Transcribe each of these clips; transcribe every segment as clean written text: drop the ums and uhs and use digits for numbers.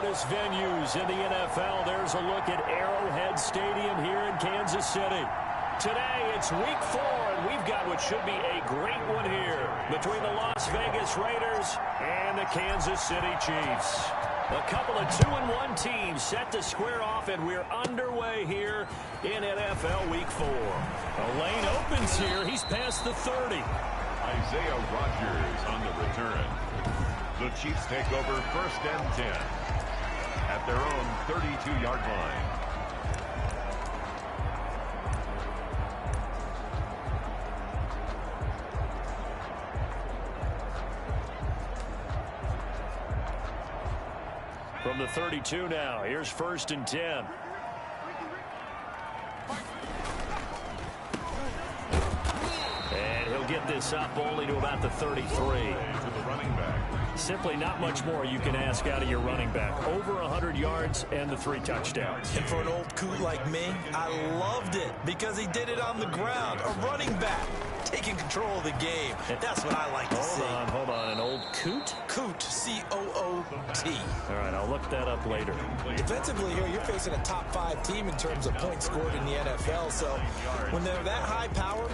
oldest venues in the NFL. There's a look at Arrowhead Stadium here in Kansas City. Today, it's week 4, and we've got what should be a great one here between the Las Vegas Raiders and the Kansas City Chiefs. A couple of 2-1 teams set to square off, and we're underway here in NFL Week 4. A lane opens here. He's past the 30. Isaiah Rodgers on the return. The Chiefs take over 1st and 10 at their own 32-yard line. From the 32 now, here's 1st and 10. And he'll get this up only to about the 33. To the running back. Simply not much more you can ask out of your running back. Over 100 yards and the 3 touchdowns. And for an old coot like me, I loved it because he did it on the ground. A running back taking control of the game. That's what I like to see. Hold on. An old coot? Coot, C-O-O-T. All right, I'll look that up later. Defensively here, you're facing a top 5 team in terms of points scored in the NFL. So when they're that high power,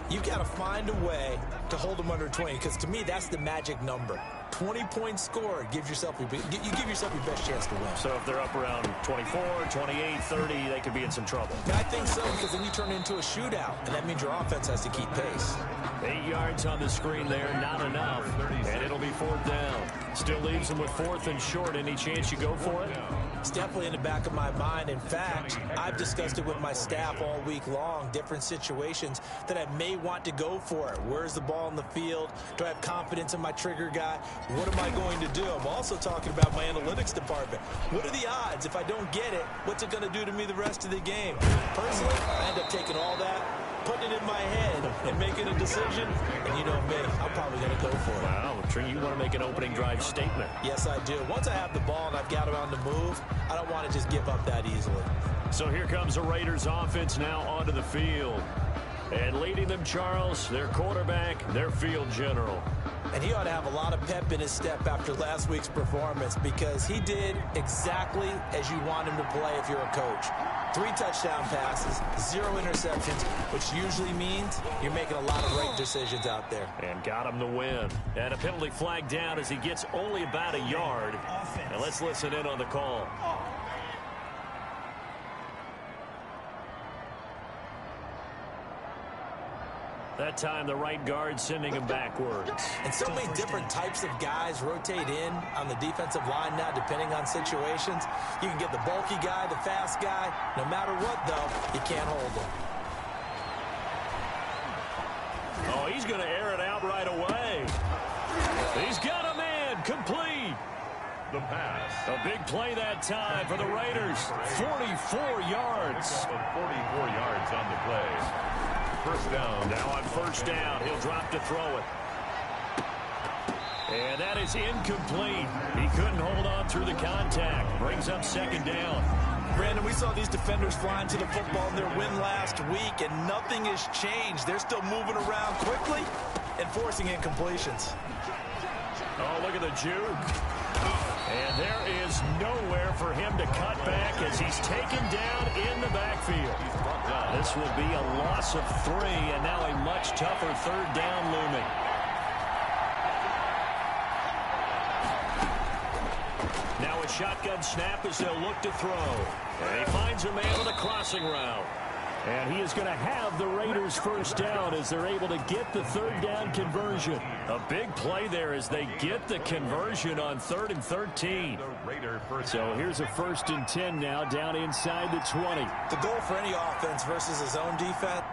you got to find a way to hold them under 20, because to me, that's the magic number. 20 points scored, you give yourself your best chance to win. So if they're up around 24, 28, 30, they could be in some trouble. I think so, because then you turn it into a shootout, and that means your offense has to keep pace. 8 yards on the screen there, not enough, and it'll be 4th down. Still leaves them with 4th and short. Any chance you go for it? It's definitely in the back of my mind. In fact, I've discussed it with my staff all week long, different situations that I may want to go for it. Where's the ball in the field? Do I have confidence in my trigger guy? What am I going to do? I'm also talking about my analytics department. What are the odds? If I don't get it, what's it going to do to me the rest of the game? Personally, I end up taking all that, putting it in my head, and making a decision. And you know me, I'm probably going to go for it. Wow, Trey, you want to make an opening drive statement. Yes, I do. Once I have the ball and I've got it on the move, I don't want to just give up that easily. So here comes the Raiders offense now onto the field. And leading them, Charles, their quarterback, their field general. And he ought to have a lot of pep in his step after last week's performance, because he did exactly as you want him to play if you're a coach. 3 touchdown passes, 0 interceptions, which usually means you're making a lot of right decisions out there. And got him the win. And a penalty flag down as he gets only about a yard. And let's listen in on the call. That time, the right guard sending him backwards. And so many different types of guys rotate in on the defensive line now, depending on situations. You can get the bulky guy, the fast guy. No matter what, though, you can't hold him. Oh, he's going to air it out right away. He's got a man complete. The pass. A big play that time for the Raiders. 44 yards. 44 yards on the play. 1st down. Now on 1st down, he'll drop to throw it. And that is incomplete. He couldn't hold on through the contact. Brings up 2nd down. Brandon, we saw these defenders flying to the football in their win last week, and nothing has changed. They're still moving around quickly and forcing incompletions. Oh, look at the juke. And there is nowhere for him to cut back as he's taken down in the backfield. This will be a loss of 3, and now a much tougher 3rd down looming. Now a shotgun snap as they'll look to throw. And he finds a man on the crossing route. And he is going to have the Raiders 1st down as they're able to get the 3rd down conversion. A big play there as they get the conversion on 3rd and 13. So here's a 1st and 10 now down inside the 20. The goal for any offense versus his own defense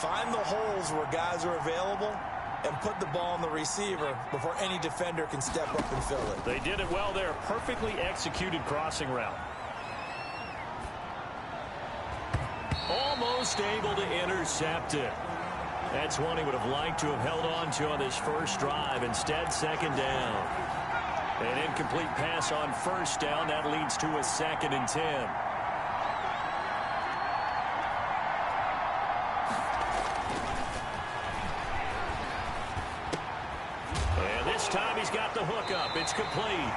Find the holes where guys are available and put the ball on the receiver before any defender can step up and fill it. They did it well there. Perfectly executed crossing route. Almost able to intercept it. That's one he would have liked to have held on to on this first drive. Instead, second down. An incomplete pass on first down. That leads to a 2nd and 10. And this time he's got the hook up. It's complete.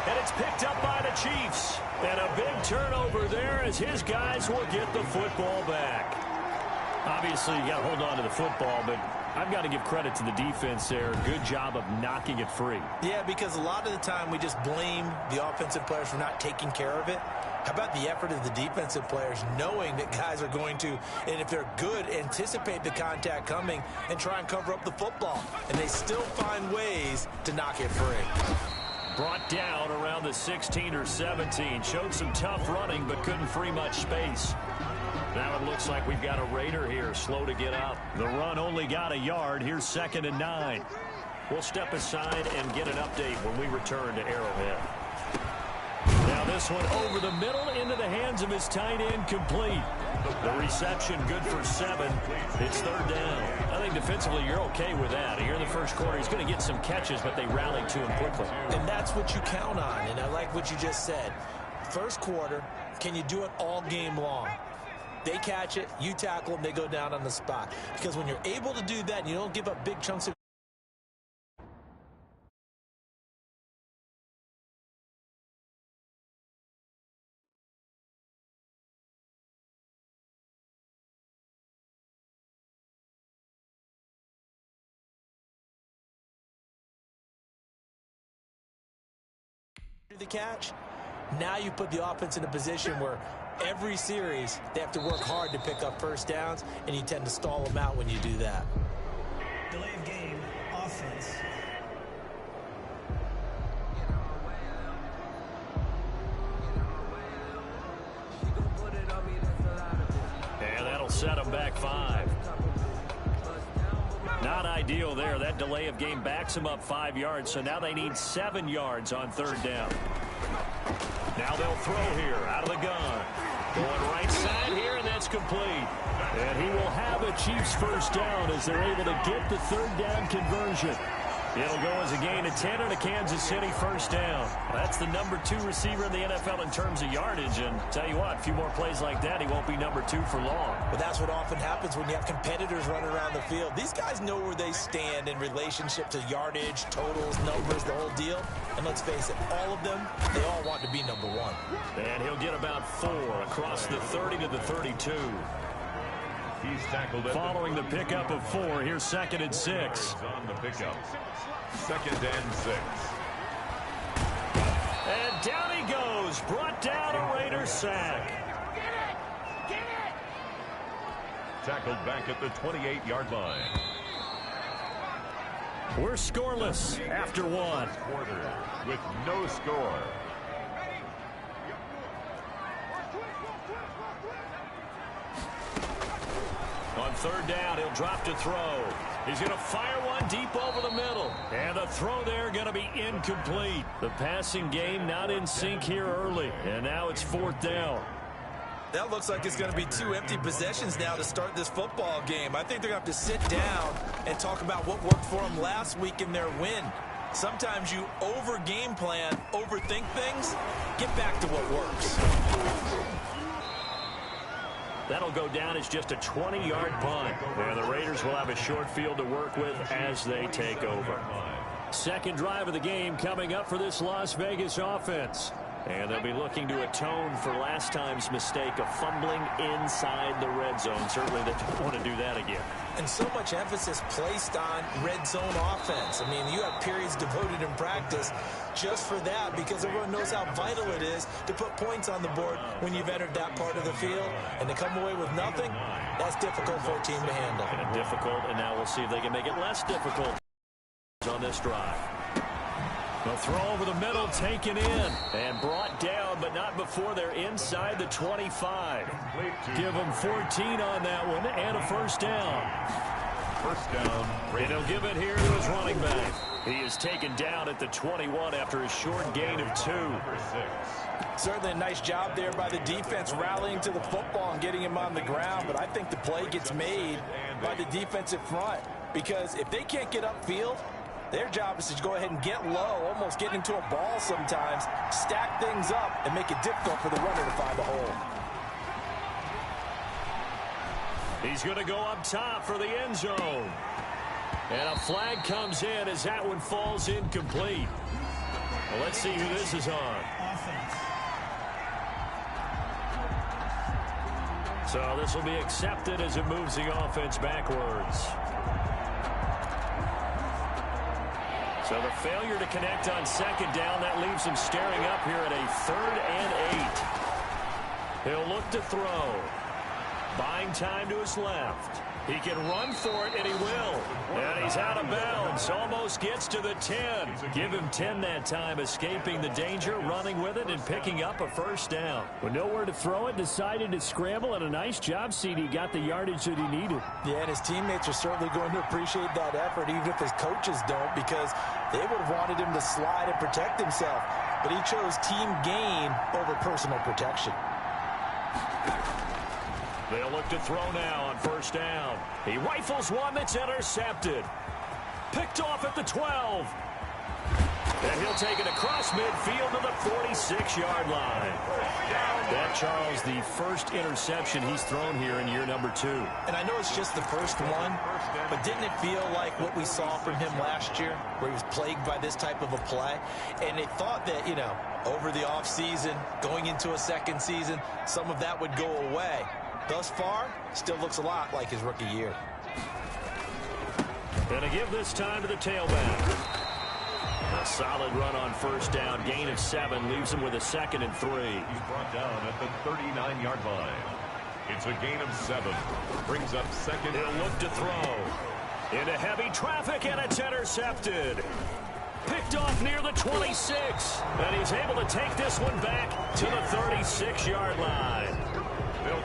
And it's picked up by the Chiefs. And a big turnover there as his guys will get the football back. Obviously, you got to hold on to the football, but I've got to give credit to the defense there. Good job of knocking it free. Yeah, because a lot of the time we just blame the offensive players for not taking care of it. How about the effort of the defensive players knowing that guys are going to, and if they're good, anticipate the contact coming and try and cover up the football. And they still find ways to knock it free. Brought down around the 16 or 17. Showed some tough running, but couldn't free much space. Now it looks like we've got a Raider here, slow to get up. The run only got a yard. Here's 2nd and 9. We'll step aside and get an update when we return to Arrowhead. Now this one over the middle into the hands of his tight end, complete. The reception good for 7. It's 3rd down. I think defensively you're okay with that. Here in the first quarter he's going to get some catches, but they rallied to him quickly. And that's what you count on, and I like what you just said. First quarter, can you do it all game long? They catch it, you tackle them, they go down on the spot. Because when you're able to do that and you don't give up big chunks of the catch, now you put the offense in a position where every series they have to work hard to pick up first downs, and you tend to stall them out when you do that. Delay of game, offense. And that'll set them back 5. Not ideal there. That delay of game backs them up 5 yards, so now they need 7 yards on 3rd down. Now they'll throw here out of the gun. Going right side here, and that's complete. And he will have a Chiefs first down as they're able to get the 3rd down conversion. It'll go as a gain of 10 and a Kansas City first down. That's the number 2 receiver in the NFL in terms of yardage. And tell you what, a few more plays like that, he won't be number 2 for long. But that's what often happens when you have competitors running around the field. These guys know where they stand in relationship to yardage, totals, numbers, the whole deal. And let's face it, all of them, they all want to be number 1. And he'll get about 4 across the 30 to the 32. He's tackled following the pickup of 4. Here's 2nd and 6. On the pickup. 2nd and 6. And down he goes. Brought down a Raider sack. Get it! Tackled back at the 28-yard line. We're scoreless after 1. Quarter with no score. On 3rd down, he'll drop to throw. He's going to fire one deep over the middle. And the throw there going to be incomplete. The passing game not in sync here early. And now it's 4th down. That looks like it's going to be 2 empty possessions now to start this football game. I think they're going to have to sit down and talk about what worked for them last week in their win. Sometimes you over-game plan, overthink things. Get back to what works. That'll go down as just a 20-yard punt. And the Raiders will have a short field to work with as they take over. 2nd drive of the game coming up for this Las Vegas offense. And they'll be looking to atone for last time's mistake of fumbling inside the red zone. Certainly they don't want to do that again. And so much emphasis placed on red zone offense. I mean, you have periods devoted in practice just for that because everyone knows how vital it is to put points on the board when you've entered that part of the field. And to come away with nothing, that's difficult for a team to handle. And difficult, and now we'll see if they can make it less difficult on this drive. The throw over the middle taken in and brought down but not before they're inside the 25. Give them 14 on that one and a first down. First down. And he'll give it here to his running back. He is taken down at the 21 after a short gain of 2. Certainly a nice job there by the defense rallying to the football and getting him on the ground, but I think the play gets made by the defensive front because if they can't get upfield, their job is to go ahead and get low, almost get into a ball sometimes, stack things up, and make it difficult for the runner to find the hole. He's going to go up top for the end zone. And a flag comes in as that one falls incomplete. Well, let's see who this is on. Offense. So this will be accepted as it moves the offense backwards. So the failure to connect on second down, that leaves him staring up here at a 3rd and 8. He'll look to throw. Buying time to his left. He can run for it, and he will. And he's out of bounds. Almost gets to the 10. Give him 10 that time, escaping the danger, running with it, and picking up a first down. With nowhere to throw it, decided to scramble, and a nice job, CD. Got the yardage that he needed. Yeah, and his teammates are certainly going to appreciate that effort, even if his coaches don't, because they would have wanted him to slide and protect himself. But he chose team gain over personal protection. They'll look to throw now on first down. He rifles one that's intercepted. Picked off at the 12. And he'll take it across midfield to the 46-yard line. That, Charles, the first interception he's thrown here in year number 2. And I know it's just the first one, but didn't it feel like what we saw from him last year, where he was plagued by this type of a play? And they thought that, you know, over the offseason, going into a second season, some of that would go away. Thus far, still looks a lot like his rookie year. And to give this time to the tailback. A solid run on first down. Gain of 7 leaves him with a 2nd and 3. He's brought down at the 39-yard line. It's a gain of 7. Brings up 2nd. He'll look to throw. Into heavy traffic, and it's intercepted. Picked off near the 26. And he's able to take this one back to the 36-yard line.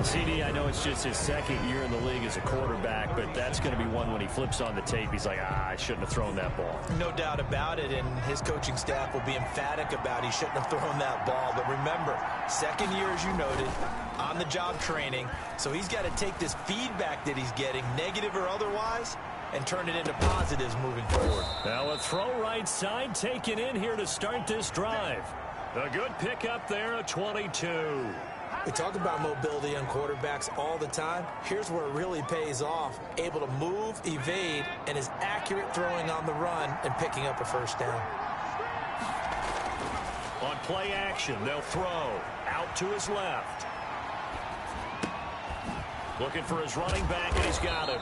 CD, I know it's just his 2nd year in the league as a quarterback, but that's going to be one when he flips on the tape. He's like, I shouldn't have thrown that ball. No doubt about it, and his coaching staff will be emphatic about he shouldn't have thrown that ball. But remember, 2nd year, as you noted, on-the-job training, so he's got to take this feedback that he's getting, negative or otherwise, and turn it into positives moving forward. Now a throw right side taken in here to start this drive. A good pickup there, a 22. We talk about mobility on quarterbacks all the time. Here's where it really pays off. Able to move, evade, and is accurate throwing on the run and picking up a first down. On play action, they'll throw out to his left. Looking for his running back, and he's got it.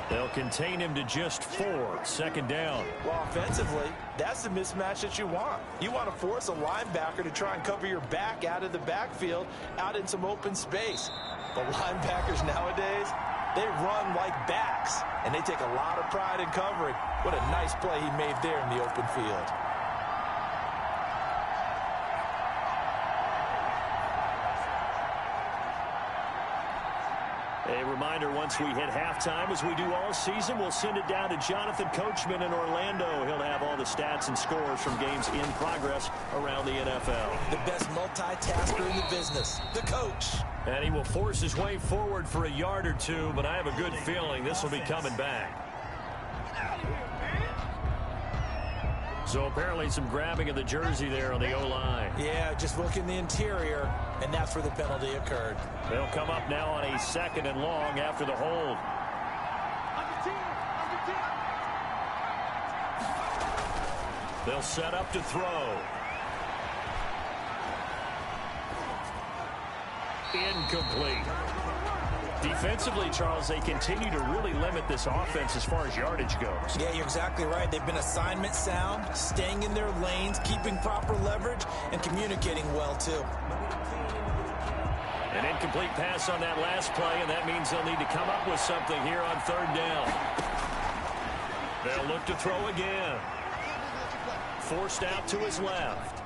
They'll contain him to just 4. 2nd down. Well, offensively, that's the mismatch that you want. You want to force a linebacker to try and cover your back out of the backfield, out in some open space. But linebackers nowadays, they run like backs, and they take a lot of pride in covering. What a nice play he made there in the open field. A reminder, once we hit halftime, as we do all season, we'll send it down to Jonathan Coachman in Orlando. He'll have all the stats and scores from games in progress around the NFL. The best multitasker in the business, the coach. And he will force his way forward for a yard or two, but I have a good feeling this will be coming back. So apparently some grabbing of the jersey there on the O-line. Yeah, just look in the interior, and that's where the penalty occurred. They'll come up now on a 2nd and long after the hold. They'll set up to throw. Incomplete. Defensively, Charles, they continue to really limit this offense as far as yardage goes. Yeah, you're exactly right. They've been assignment sound, staying in their lanes, keeping proper leverage, and communicating well, too. An incomplete pass on that last play, and that means they'll need to come up with something here on 3rd down. They'll look to throw again. Forced out to his left.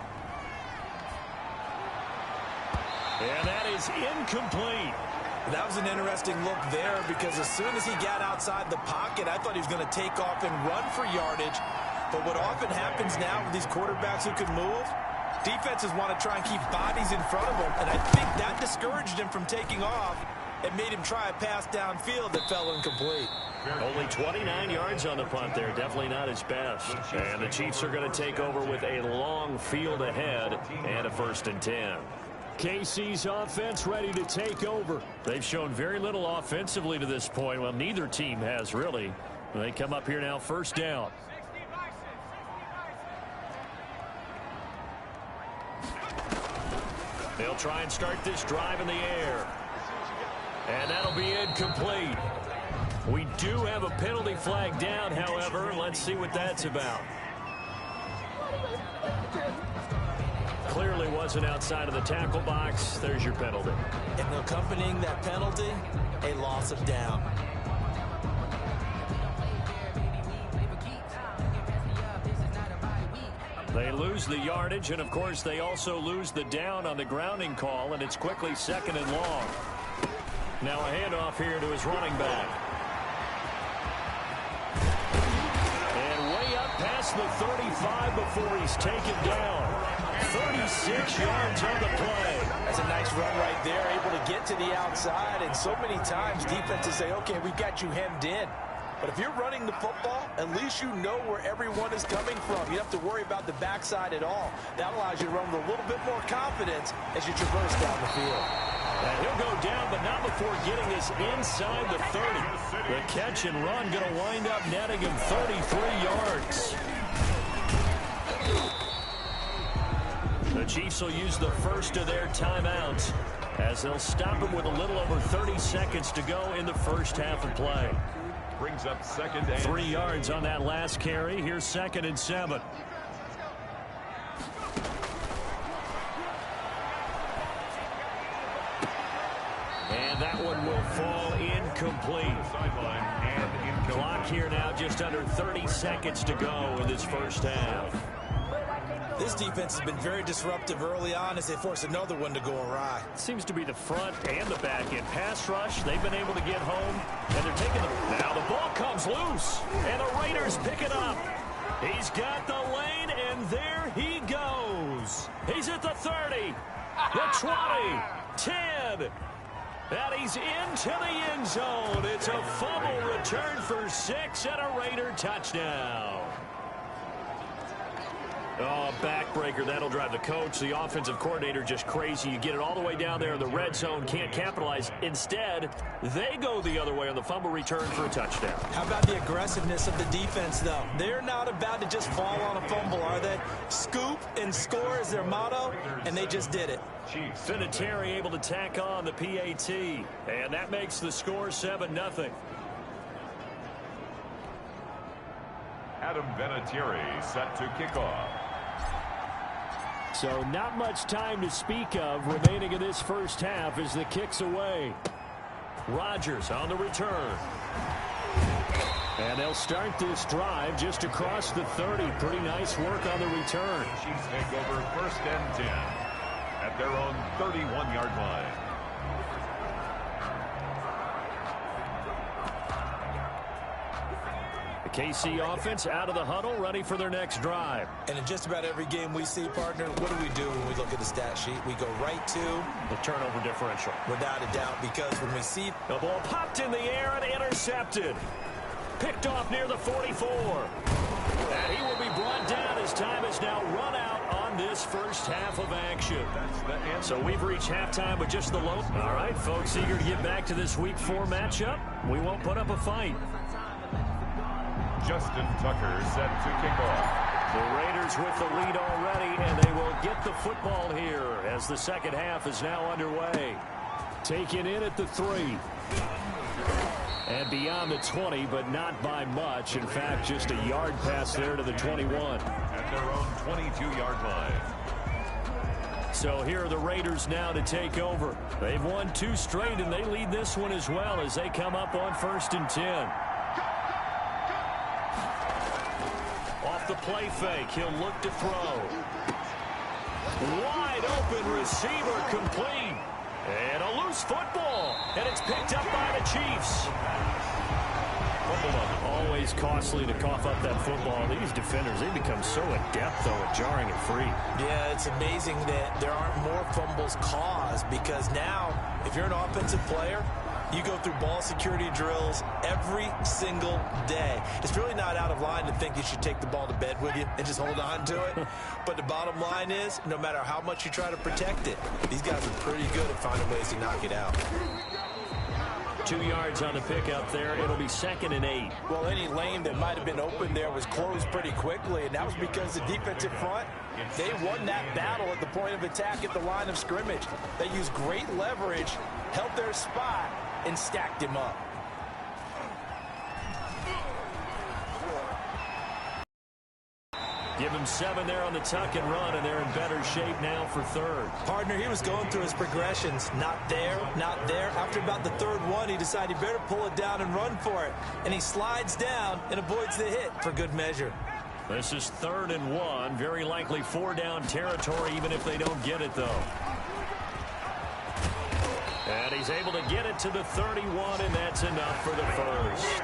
And that is incomplete. That was an interesting look there because as soon as he got outside the pocket, I thought he was going to take off and run for yardage. But what often happens now with these quarterbacks who can move, defenses want to try and keep bodies in front of them. And I think that discouraged him from taking off and made him try a pass downfield that fell incomplete. Only 29 yards on the punt there. Definitely not his best. And the Chiefs are going to take over with a long field ahead and a 1st and 10. KC's offense ready to take over. They've shown very little offensively to this point. Well, neither team has really. They come up here now 1st down. They'll try and start this drive in the air. And that'll be incomplete. We do have a penalty flag down, however. Let's see what that's about. Clearly wasn't outside of the tackle box. There's your penalty. And accompanying that penalty, a loss of down. They lose the yardage, and of course they also lose the down on the grounding call, and it's quickly 2nd and long. Now a handoff here to his running back. And way up past the 35 before he's taken down. 36 yards on the play. That's a nice run right there, able to get to the outside. And so many times defenses say, okay, we got you hemmed in. But if you're running the football, at least you know where everyone is coming from. You don't have to worry about the backside at all. That allows you to run with a little bit more confidence as you traverse down the field. And he'll go down, but not before getting us inside the 30. The catch and run going to wind up netting him 33 yards. The Chiefs will use the first of their timeouts as they'll stop him with a little over 30 seconds to go in the first half of play. Brings up 2nd and 3 yards on that last carry. Here's 2nd and 7. And that one will fall incomplete. Clock here now, just under 30 seconds to go in this first half. This defense has been very disruptive early on as they force another one to go awry. Seems to be the front and the back end. Pass rush, they've been able to get home, and they're taking the... Now the ball comes loose, and the Raiders pick it up. He's got the lane, and there he goes. He's at the 30, the 20, 10, and he's into the end zone. It's a fumble return for 6 and a Raider touchdown. Oh, backbreaker. That'll drive the coach, the offensive coordinator, just crazy. You get it all the way down there in the red zone, can't capitalize. Instead, they go the other way on the fumble return for a touchdown. How about the aggressiveness of the defense, though? They're not about to just fall on a fumble, are they? Scoop and score is their motto, and they just did it. Vinatieri able to tack on the PAT, and that makes the score 7-0. Adam Vinatieri set to kick off. So not much time to speak of remaining in this first half as the kick's away. Rodgers on the return. And they'll start this drive just across the 30. Pretty nice work on the return. Chiefs take over 1st and 10 at their own 31-yard line. KC offense out of the huddle, ready for their next drive. And in just about every game we see, partner, what do we do when we look at the stat sheet? We go right to the turnover differential. Without a doubt, because when we see the ball popped in the air and intercepted. Picked off near the 44. And he will be brought down as time is now run out on this first half of action. So we've reached halftime with just the low. All right, folks, eager to get back to this Week 4 matchup. We won't put up a fight. Justin Tucker set to kick off. The Raiders with the lead already, and they will get the football here as the second half is now underway. Taken in at the 3. And beyond the 20, but not by much. In fact, just a yard pass there to the 21. At their own 22-yard line. So here are the Raiders now to take over. They've won 2 straight, and they lead this one as well as they come up on 1st and 10. Off the play fake, he'll look to throw. Wide open receiver complete. loose football, and it's picked up by the Chiefs. Always costly to cough up that football. These defenders, they become so adept, though, at jarring it free. Yeah, it's amazing that there aren't more fumbles caused, because now, if you're an offensive player, you go through ball security drills every single day. It's really not out of line to think you should take the ball to bed with you and just hold on to it. But the bottom line is, no matter how much you try to protect it, these guys are pretty good at finding ways to knock it out. 2 yards on the pickup there. It'll be 2nd and 8. Well, any lane that might have been open there was closed pretty quickly, and that was because the defensive front, they won that battle at the point of attack at the line of scrimmage. They used great leverage, held their spot, and stacked him up. Give him 7 there on the tuck and run, and they're in better shape now for 3rd. Partner, he was going through his progressions. Not there, not there. After about the 3rd one, he decided he better pull it down and run for it. And he slides down and avoids the hit for good measure. This is 3rd and 1. Very likely 4-down territory, even if they don't get it, though. And he's able to get it to the 31, and that's enough for the first.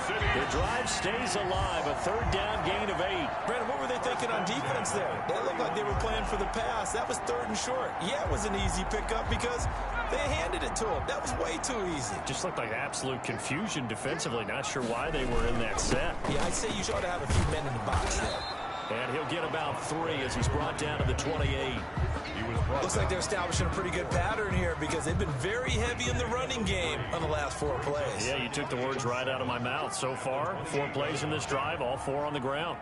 The drive stays alive, a 3rd down gain of 8. Brandon, what were they thinking on defense there? They looked like they were playing for the pass. That was 3rd and short. Yeah, it was an easy pickup because they handed it to him. That was way too easy. Just looked like absolute confusion defensively. Not sure why they were in that set. Yeah, I'd say you ought to have a few men in the box there. And he'll get about 3 as he's brought down to the 28. Looks like they're establishing a pretty good pattern here because they've been very heavy in the running game on the last 4 plays. Yeah, you took the words right out of my mouth. So far, 4 plays in this drive, all 4 on the ground.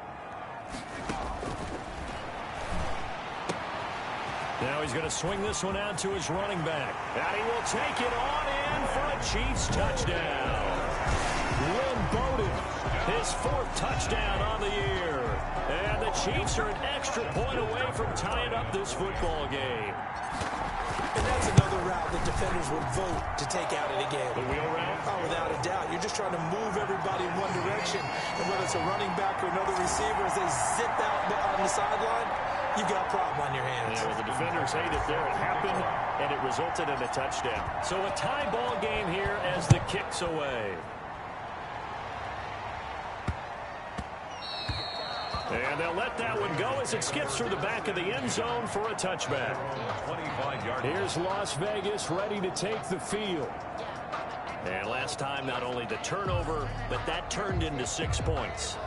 Now he's going to swing this one out to his running back. And he will take it on in for a Chiefs touchdown. Lynn Bowden, his 4th touchdown on the year. And the Chiefs are an extra point away from tying up this football game. And that's another route that defenders would vote to take out of the game. The wheel route? Oh, without a doubt. You're just trying to move everybody in one direction. And whether it's a running back or another receiver, as they zip out on the sideline, you've got a problem on your hands. Yeah, well, the defenders hate it there. It happened, and it resulted in a touchdown. So a tie ball game here as the kick's away. And they'll let that one go as it skips through the back of the end zone for a touchback. Here's Las Vegas ready to take the field. And last time, not only the turnover, but that turned into 6 points.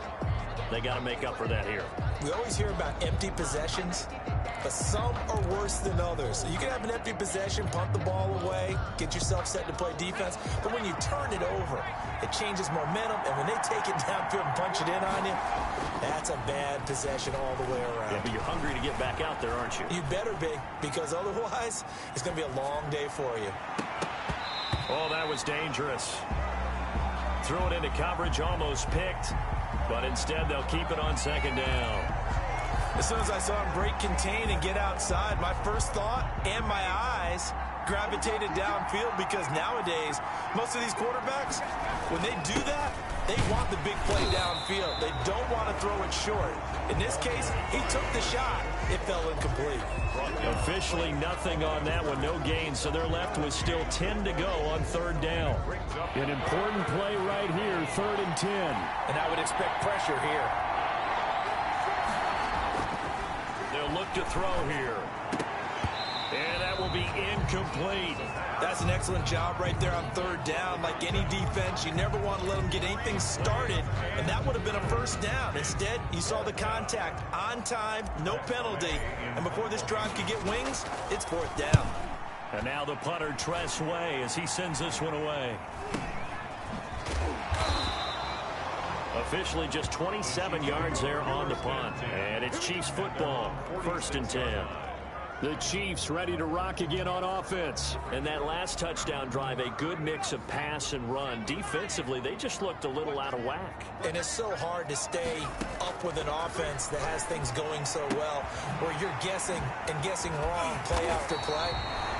They got to make up for that here. We always hear about empty possessions, but some are worse than others. So you can have an empty possession, punt the ball away, get yourself set to play defense, but when you turn it over, it changes momentum, and when they take it downfield and punch it in on you, that's a bad possession all the way around. Yeah, but you're hungry to get back out there, aren't you? You better be, because otherwise, it's going to be a long day for you. Oh, that was dangerous. Threw it into coverage, almost picked. But instead, they'll keep it on 2nd down. As soon as I saw him break contain and get outside, my first thought and my eyes gravitated downfield, because nowadays, most of these quarterbacks, when they do that, they want the big play downfield. They don't want to throw it short. In this case, he took the shot. It fell incomplete. Officially nothing on that one, no gain, so they're left with still 10 to go on 3rd down. An important play right here, 3rd and 10. And I would expect pressure here. They'll look to throw here. And that will be incomplete. That's an excellent job right there on 3rd down. Like any defense, you never want to let them get anything started, and that would have been a 1st down. Instead, you saw the contact on time, no penalty, and before this drive could get wings, it's 4th down. And now the punter, Tress Way, as he sends this one away. Officially just 27 yards there on the punt. And it's Chiefs football, 1st and 10. The Chiefs ready to rock again on offense. And that last touchdown drive, a good mix of pass and run. Defensively, they just looked a little out of whack. And it's so hard to stay up with an offense that has things going so well, where you're guessing and guessing wrong play after play.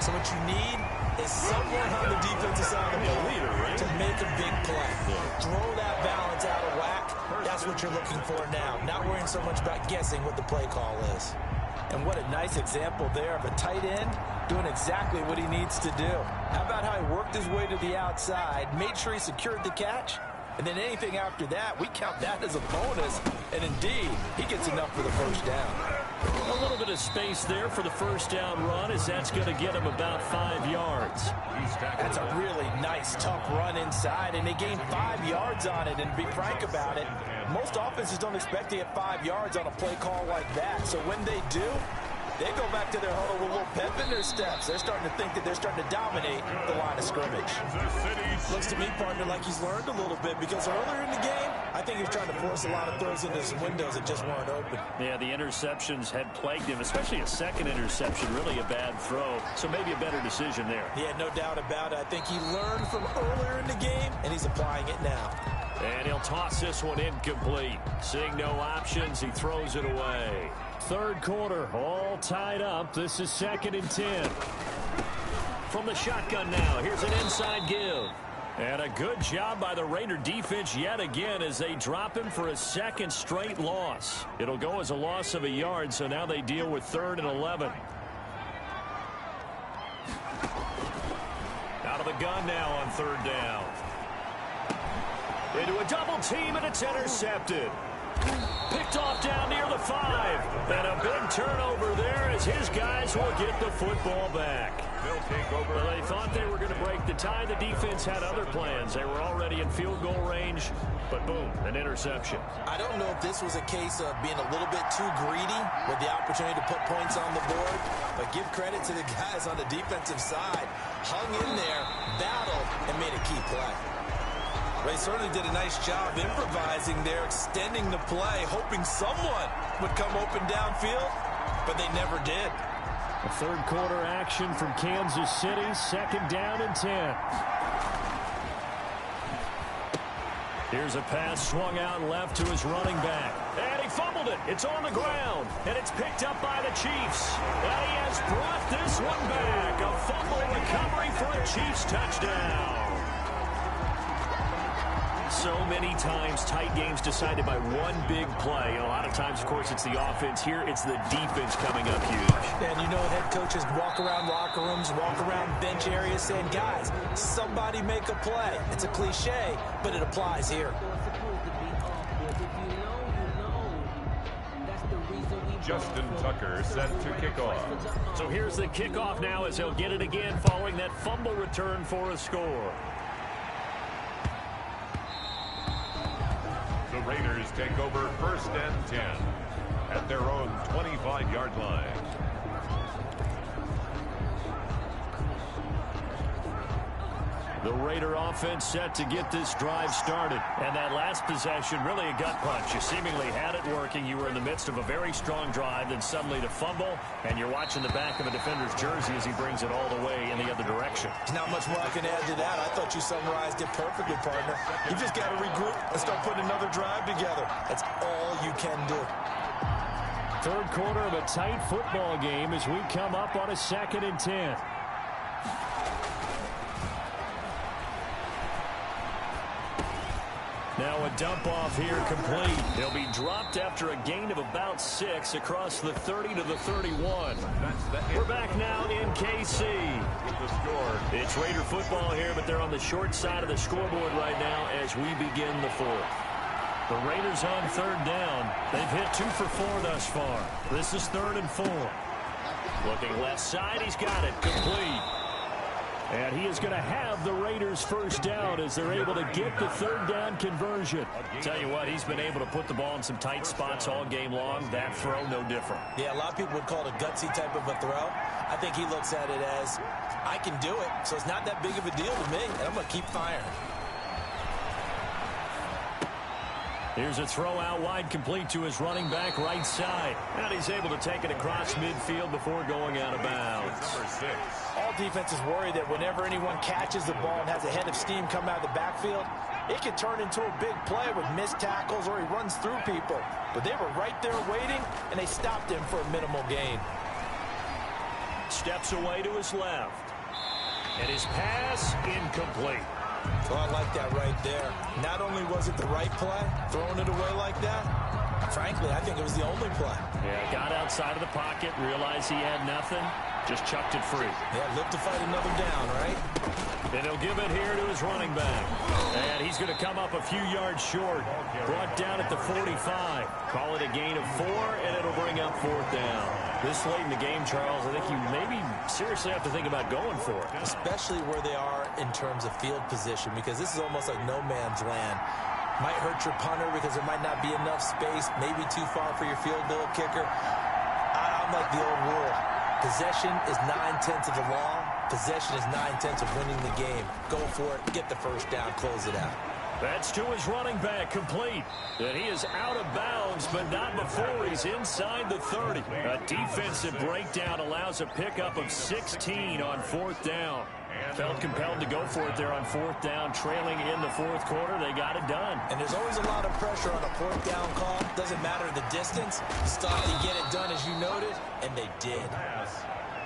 So what you need is someone on the defensive side of the ball to make a big play. Throw that balance out of whack. That's what you're looking for now. Not worrying so much about guessing what the play call is. And what a nice example there of a tight end doing exactly what he needs to do. How about how he worked his way to the outside, made sure he secured the catch, and then anything after that, we count that as a bonus. And indeed, he gets enough for the first down. A little bit of space there for the first down run, as that's going to get him about 5 yards. That's a really nice, tough run inside, and they gained 5 yards on it. And to be frank about it, most offenses don't expect to get 5 yards on a play call like that. So when they do, they go back to their huddle with a little pep in their steps. They're starting to think that they're starting to dominate the line of scrimmage. Looks to me, partner, like he's learned a little bit, because earlier in the game, I think he was trying to force a lot of throws into some windows that just weren't open. Yeah, the interceptions had plagued him, especially a second interception, really a bad throw. So maybe a better decision there. Yeah, no doubt about it. I think he learned from earlier in the game, and he's applying it now. And he'll toss this one incomplete. Seeing no options, he throws it away. Third quarter, all tied up. This is 2nd and 10. From the shotgun now, here's an inside give. And a good job by the Raider defense yet again as they drop him for a second straight loss. It'll go as a loss of a yard, so now they deal with 3rd and 11. Out of the gun now on 3rd down. Into a double team, and it's intercepted. Picked off down near the 5. And a big turnover there as his guys will get the football back. They'll take over. Well, they thought they were going to break the tie. The defense had other plans. They were already in field goal range, but boom, an interception. I don't know if this was a case of being a little bit too greedy with the opportunity to put points on the board, but give credit to the guys on the defensive side. Hung in there, battled, and made a key play. They certainly did a nice job improvising there, extending the play, hoping someone would come open downfield, but they never did. A third quarter action from Kansas City, 2nd down and 10. Here's a pass swung out left to his running back. And he fumbled it. It's on the ground. And it's picked up by the Chiefs. And he has brought this one back. A fumble recovery for a Chiefs touchdown. So many times tight games decided by one big play. And a lot of times, of course, it's the offense. Here, it's the defense coming up huge. And you know, head coaches walk around locker rooms, walk around bench areas saying, guys, somebody make a play. It's a cliche, but it applies here. Justin Tucker set to kick off. So here's the kickoff now as he'll get it again following that fumble return for a score. The Raiders take over 1st and 10 at their own 25-yard line. The Raider offense set to get this drive started. And that last possession, really a gut punch. You seemingly had it working. You were in the midst of a very strong drive, then suddenly to fumble, and you're watching the back of a defender's jersey as he brings it all the way in the other direction. Not much more I can add to that. I thought you summarized it perfectly, partner. You just got to regroup and start putting another drive together. That's all you can do. Third quarter of a tight football game as we come up on a 2nd and 10. Now a dump off here complete. He'll be dropped after a gain of about 6 across the 30 to the 31. We're back now in KC. With the score. It's Raider football here, but they're on the short side of the scoreboard right now as we begin the 4th. The Raiders on 3rd down. They've hit 2 for 4 thus far. This is 3rd and 4. Looking left side, he's got it complete. And he is going to have the Raiders' first down as they're able to get the 3rd down conversion. Tell you what, he's been able to put the ball in some tight spots all game long. That throw, no different. Yeah, a lot of people would call it a gutsy type of a throw. I think he looks at it as, I can do it, so it's not that big of a deal to me, and I'm going to keep firing. Here's a throw out wide, complete to his running back right side. And he's able to take it across midfield before going out of bounds. Number 6. All defenses worry that whenever anyone catches the ball and has a head of steam come out of the backfield, it could turn into a big play with missed tackles or he runs through people. But they were right there waiting, and they stopped him for a minimal gain. Steps away to his left. And his pass incomplete. So I like that right there. Not only was it the right play, throwing it away like that, Frankly, I think it was the only play. Yeah, got outside of the pocket, realized he had nothing, just chucked it free. Yeah, live to fight another down, right? And he'll give it here to his running back. And he's going to come up a few yards short. Brought down at the 45. Call it a gain of 4, and it'll bring up 4th down. This late in the game, Charles, I think you maybe seriously have to think about going for it. Especially where they are in terms of field position, because this is almost like no man's land. Might hurt your punter because there might not be enough space, maybe too far for your field goal kicker. I'm like the old rule. Possession is 9/10 of the law. Possession is 9/10 of winning the game. Go for it, get the first down, close it out. That's to his running back, complete. And he is out of bounds, but not before he's inside the 30. A defensive breakdown allows a pickup of 16 on 4th down. Felt compelled to go for it there on 4th down, trailing in the 4th quarter. They got it done. And there's always a lot of pressure on a 4th down call. Doesn't matter the distance. You still have to get it done, as you noted, and they did.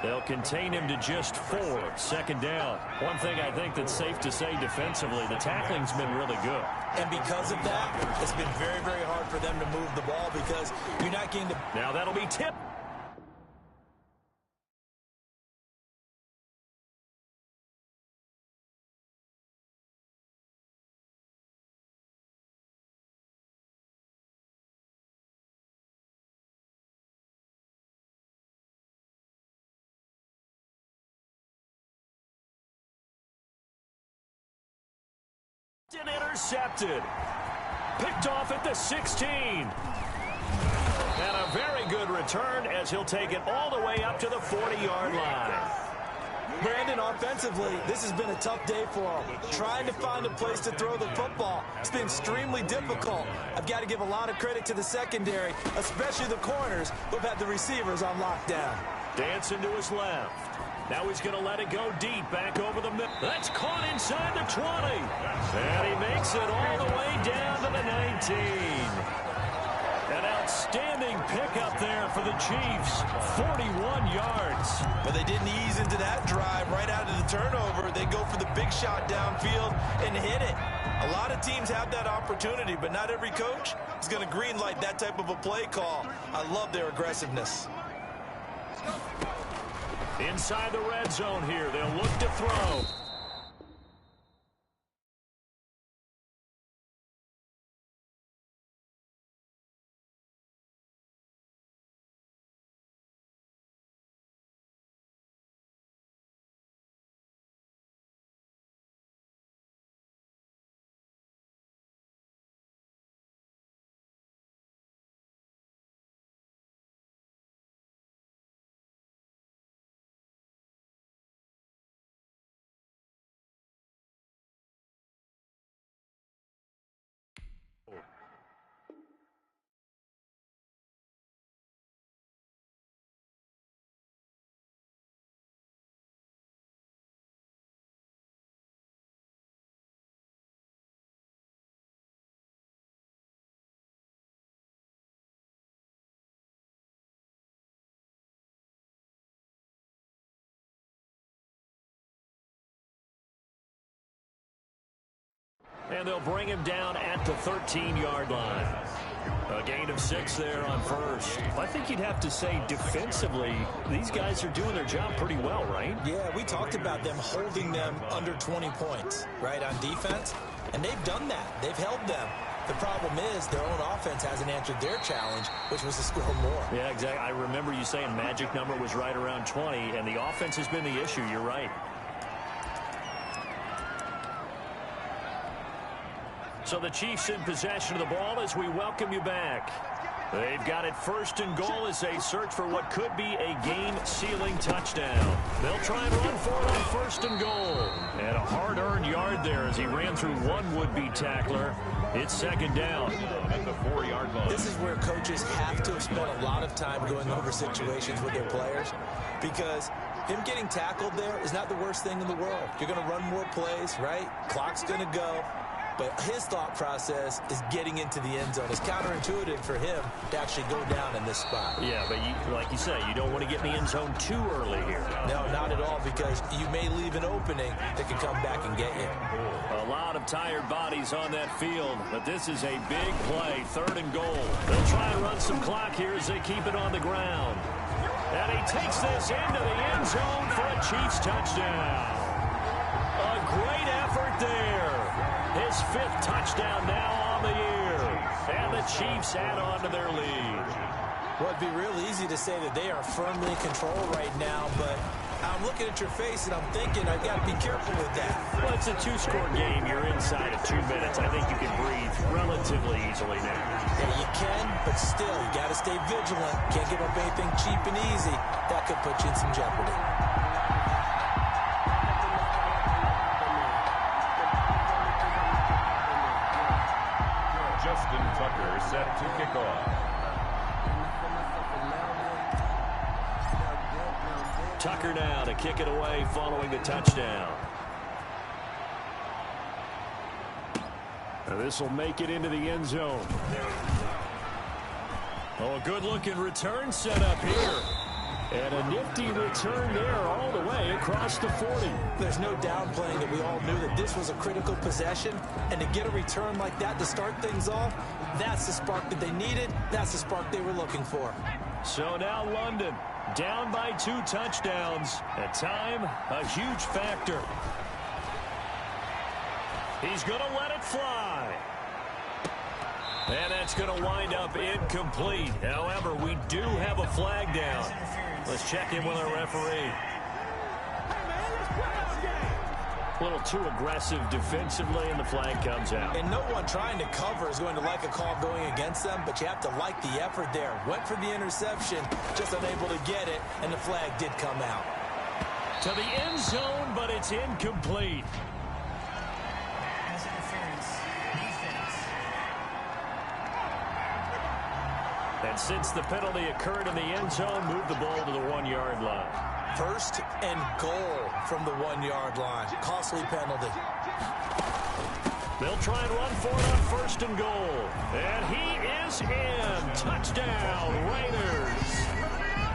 They'll contain him to just 4. 2nd down. One thing I think that's safe to say defensively, the tackling's been really good. And because of that, it's been very, very hard for them to move the ball because you're not getting to... Now that'll be tipped. Intercepted. Picked off at the 16. And a very good return as he'll take it all the way up to the 40-yard line. Brandon, offensively, this has been a tough day for him. Trying to find a place to throw the football. It's been extremely difficult. I've got to give a lot of credit to the secondary, especially the corners who've had the receivers on lockdown. Dancing to his left. Now he's going to let it go deep, back over the middle. That's caught inside the 20. And he makes it all the way down to the 19. An outstanding pickup there for the Chiefs. 41 yards. But they didn't ease into that drive right out of the turnover. They go for the big shot downfield and hit it. A lot of teams have that opportunity, but not every coach is going to greenlight that type of a play call. I love their aggressiveness. Inside the red zone here, they'll look to throw. And they'll bring him down at the 13-yard line. A gain of 6 there on first. I think you'd have to say defensively, these guys are doing their job pretty well, right? Yeah, we talked about them holding them under 20 points, right, on defense. And they've done that. They've held them. The problem is their own offense hasn't answered their challenge, which was to score more. Yeah, exactly. I remember you saying magic number was right around 20, and the offense has been the issue. You're right. So the Chiefs in possession of the ball as we welcome you back. They've got it 1st and goal as they search for what could be a game-sealing touchdown. They'll try and run for it on 1st and goal. And a hard-earned yard there as he ran through one would-be tackler. It's 2nd down. At the 4-yard line. This is where coaches have to have spent a lot of time going over situations with their players, because him getting tackled there is not the worst thing in the world. You're going to run more plays, right? Clock's going to go. But his thought process is getting into the end zone. It's counterintuitive for him to actually go down in this spot. Yeah, but like you say, you don't want to get in the end zone too early here. No, not at all, because you may leave an opening that can come back and get you. A lot of tired bodies on that field, but this is a big play, 3rd and goal. They'll try and run some clock here as they keep it on the ground. And he takes this into the end zone for a Chiefs touchdown. A great effort there. His 5th touchdown now on the year. And the Chiefs add on to their lead. Well, it'd be real easy to say that they are firmly in control right now, but I'm looking at your face and I'm thinking I've got to be careful with that. Well, it's a 2-score game. You're inside of 2 minutes. I think you can breathe relatively easily now. Yeah, you can, but still, you got to stay vigilant. Can't give up anything cheap and easy. That could put you in some jeopardy. Justin Tucker set to kick off. Tucker now to kick it away following the touchdown. This will make it into the end zone. Oh, a good-looking return set up here. And a nifty return there all the way across the 40. There's no downplaying that we all knew that this was a critical possession. And to get a return like that to start things off, that's the spark that they needed. That's the spark they were looking for. So now London down by 2 touchdowns. At time, a huge factor. He's going to let it fly. And that's going to wind up incomplete. However, we do have a flag down. Let's check in with our referee. A little too aggressive defensively, and the flag comes out. And no one trying to cover is going to like a call going against them, but you have to like the effort there. Went for the interception, just unable to get it, and the flag did come out. To the end zone, but it's incomplete. Pass interference. Defense. And since the penalty occurred in the end zone, move the ball to the 1-yard line. 1st and goal from the 1-yard line. Costly penalty. They'll try and run for it on 1st and goal. And he is in. Touchdown, Raiders.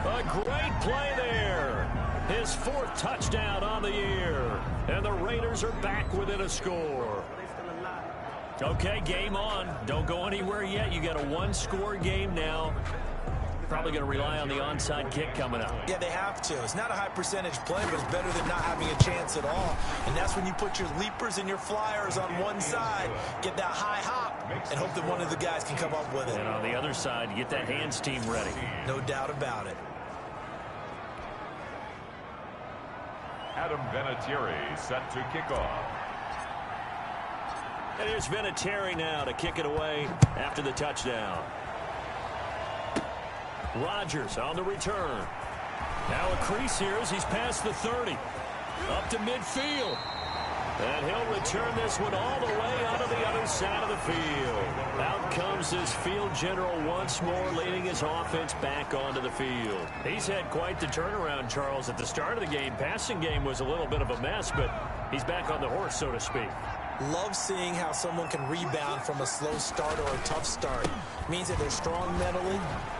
A great play there. His 4th touchdown on the year. And the Raiders are back within a score. Okay, game on. Don't go anywhere yet. You got a 1-score game now. Probably going to rely on the onside kick coming up. Yeah, they have to. It's not a high percentage play, but it's better than not having a chance at all. And that's when you put your leapers and your flyers on one side, get that high hop, and hope that one of the guys can come up with it. And on the other side, you get that hands team ready. No doubt about it. Adam Vinatieri set to kick off. And here's Vinatieri now to kick it away after the touchdown. Rodgers on the return. Now a crease here as he's past the 30. Up to midfield. And he'll return this one all the way out of the other side of the field. Out comes his field general once more, leading his offense back onto the field. He's had quite the turnaround, Charles. At the start of the game, passing game was a little bit of a mess, but he's back on the horse, so to speak. Love seeing how someone can rebound from a slow start or a tough start. It means that they're strong mentally.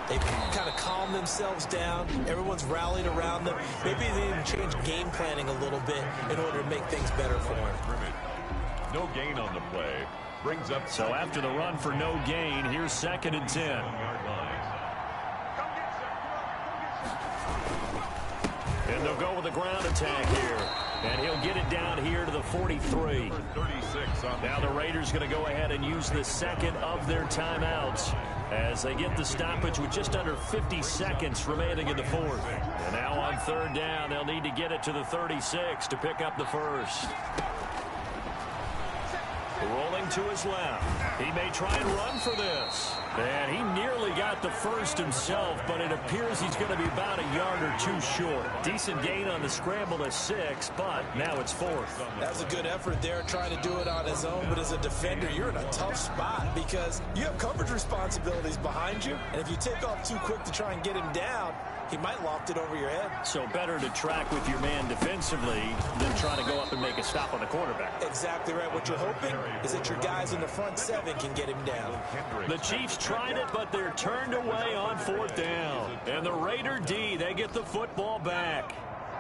They've kind of calmed themselves down. Everyone's rallied around them. Maybe they even change game planning a little bit in order to make things better for them. No gain on the play. Brings up. So after the run for no gain, here's 2nd and 10. And they'll go with a ground attack here. And he'll get it down here to the 43. Now the Raiders going to go ahead and use the 2nd of their timeouts as they get the stoppage with just under 50 seconds remaining in the 4th. And now on 3rd down, they'll need to get it to the 36 to pick up the 1st. Rolling to his left. He may try and run for this. And he nearly got the 1st himself, but it appears he's going to be about a yard or 2 short. Decent gain on the scramble at 6, but now it's 4th. That was a good effort there, trying to do it on his own, but as a defender, you're in a tough spot because you have coverage responsibilities behind you, and if you take off too quick to try and get him down, He might loft it over your head. So better to track with your man defensively than try to go up and make a stop on the quarterback. Exactly right. What you're hoping is that your guys in the front seven can get him down. The Chiefs tried it, but they're turned away on 4th down. And the Raider D, they get the football back.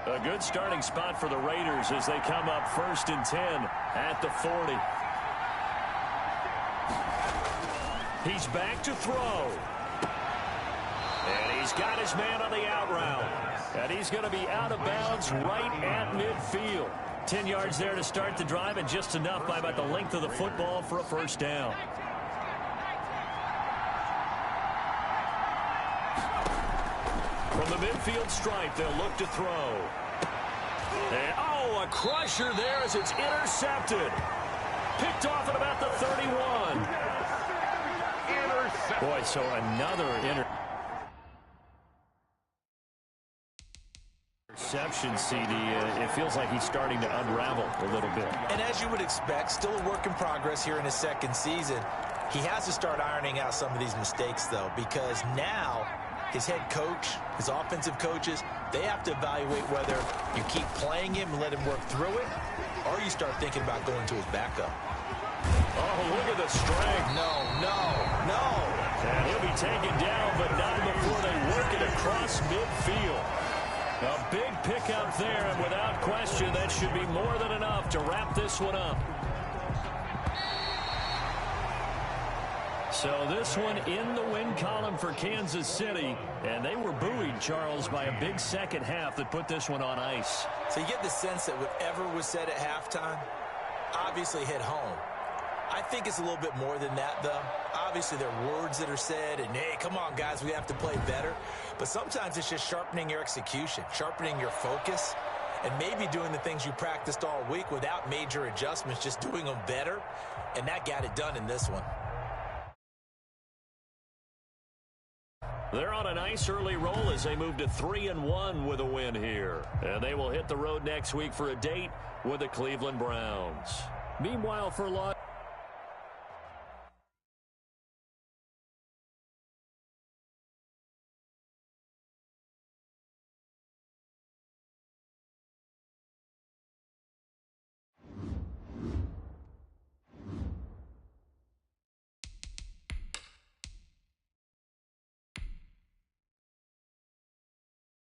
A good starting spot for the Raiders as they come up 1st and 10 at the 40. He's back to throw. And he's got his man on the out route. And he's going to be out of bounds right at midfield. 10 yards there to start the drive, and just enough by about the length of the football for a 1st down. From the midfield stripe, they'll look to throw. And, oh, a crusher there as it's intercepted. Picked off at about the 31. Boy, so another interception, CD. It feels like he's starting to unravel a little bit. And as you would expect, still a work in progress here in his 2nd season. He has to start ironing out some of these mistakes, though, because now his head coach, his offensive coaches, they have to evaluate whether you keep playing him and let him work through it, or you start thinking about going to his backup. Oh, look at the strength. No. And he'll be taken down, but not before they work it across midfield. A big pickup there, and without question, that should be more than enough to wrap this one up. So this one in the win column for Kansas City, and they were buoyed, Charles, by a big second half that put this one on ice. So you get the sense that whatever was said at halftime obviously hit home. I think it's a little bit more than that, though. Obviously, there are words that are said, and, hey, come on, guys, we have to play better. But sometimes it's just sharpening your execution, sharpening your focus, and maybe doing the things you practiced all week without major adjustments, just doing them better, and that got it done in this one. They're on a nice early roll as they move to 3-1 with a win here. And they will hit the road next week for a date with the Cleveland Browns. Meanwhile, for Los